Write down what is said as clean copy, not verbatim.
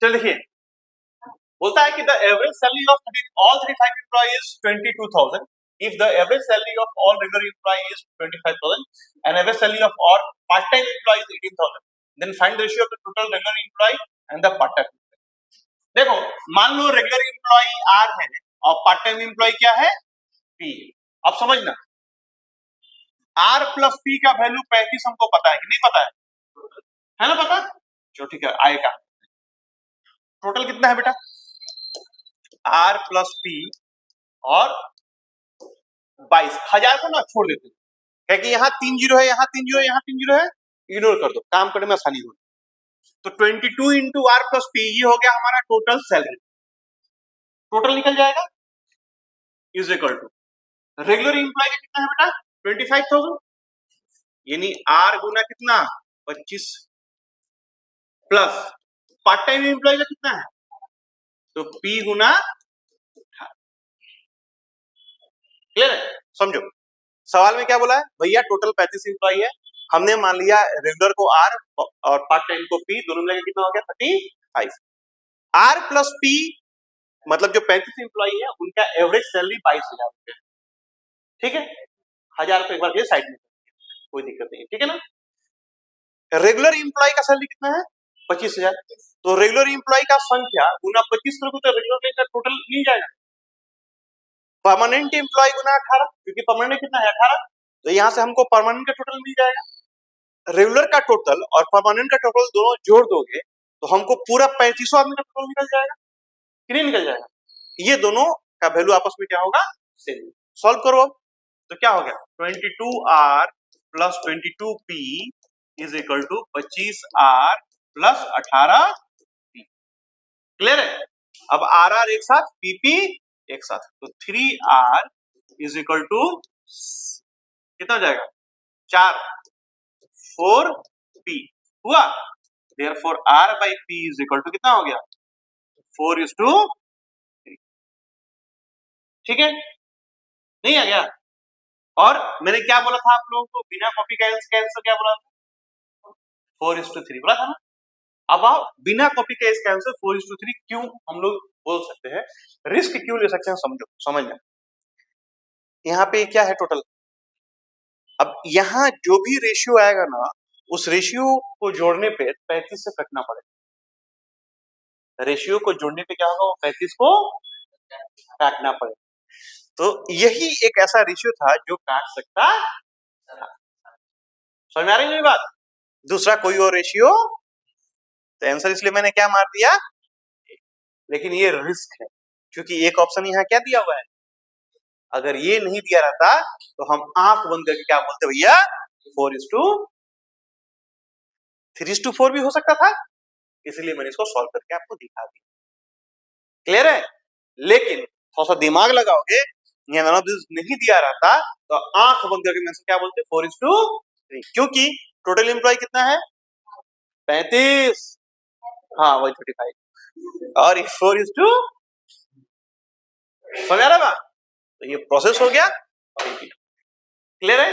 चल देखिए, बोलता है कि the average salary of all 35 employees 22,000 if the average salary of all regular employees is 25,000 and average salary of all part-time employees 18,000, then find the ratio of the total regular employee and the part-time employee। देखो, मान लो regular employ are है और part time employ क्या है, P. अब समझना, are plus P का value 35 हमको पता है कि नहीं पता है ना? पता, चलो ठीक है, आएगा। टोटल कितना है बेटा, आर प्लस पी और 22,000 को ना छोड़ देते हैं कि यहाँ 3 जीरो है, यहाँ 3 जीरो है, यहाँ 3 जीरो है, इग्नोर कर दो, काम करने में आसानी हो। तो 22 इंटू आर प्लस पी, ये हो गया हमारा टोटल सैलरी। टोटल निकल जाएगा is equal to regular employee का कितना है बेटा 25,000, यानी आर गुना कितना 25 प्लस पार्ट टाइम एम्प्लॉय का कितना है तो पी गुना। क्लियर है? समझो सवाल में क्या बोला है भैया, टोटल 35 एम्प्लॉय है, हमने मान लिया रेगुलर को आर और पार्ट टाइम को पी, दोनों मिलाकर कितना हो गया 35। आर प्लस पी मतलब जो 35 एम्प्लॉय है उनका एवरेज सैलरी 22,000 रुपए, ठीक है, 1,000 रुपए एक बार साइड में, कोई दिक्कत नहीं है, ठीक है ना। रेगुलर एम्प्लॉय का सैलरी कितना है 25,000, तो रेगुलर एम्प्लॉय का संख्या गुना 25 करोगे तो रेगुलर का टोटल मिल जाएगा। परमानेंट एम्प्लॉय गुना 18, क्योंकि परमानेंट कितना है 18, तो यहां से हमको परमानेंट का टोटल मिल जाएगा। रेगुलर का टोटल और परमानेंट का टोटल दोनों जोड़ दोगे तो हमको पूरा 35 आदमी का टोटल निकल जाएगा कि नहीं निकल जाएगा। ये दोनों का वैल्यू आपस में क्या होगा सेम। सॉल्व करो अब, तो क्या हो गया 22R plus 22P is equal to 25R plus 18P। Clear है? अब RR एक साथ, PP एक साथ, तो 3R इज इक्वल टू कितना हो जाएगा 4 4P हुआ। Therefore R by P is equal to कितना हो गया 4:3। ठीक है, नहीं आ गया? और मैंने क्या बोला था आप लोगों को, बिना कॉपी का आंसर क्या बोला था 4:3 बोला था ना। अब आप बिना कॉपी का इसका आंसर 4:3 क्यों हम लोग बोल सकते हैं, रिस्क क्यों ले सकते हैं, समझो समझना। यहाँ पे क्या है टोटल, अब यहाँ जो भी रेशियो आएगा ना उस रेशियो को जोड़ने पे 35 से कटना पड़ेगा। रेशियो को जोड़ने पे क्या होगा 35 को काटना पड़ेगा। तो यही एक ऐसा रेशियो था जो काट सकता था। समझ में आ रही है बात? दूसरा कोई और रेशियो, तो आंसर इसलिए मैंने क्या मार दिया, लेकिन ये रिस्क है क्योंकि एक ऑप्शन यहाँ क्या दिया हुआ है, अगर ये नहीं दिया रहता तो हम आंख बंद करके क्या बोलते भैया 3:4 भी हो सकता था, इसलिए मैंने इसको सॉल्व करके आपको दिखा दिया। क्लियर है? लेकिन थोड़ा सा दिमाग लगाओगे, नहीं दिया रहता तो आंख बंद करके मैं क्या बोलते 4:3, क्योंकि टोटल एम्प्लॉय कितना है 35, हाँ वही 35 और 4:2। समझ आ रहा है? तो ये प्रोसेस हो गया। क्लियर है?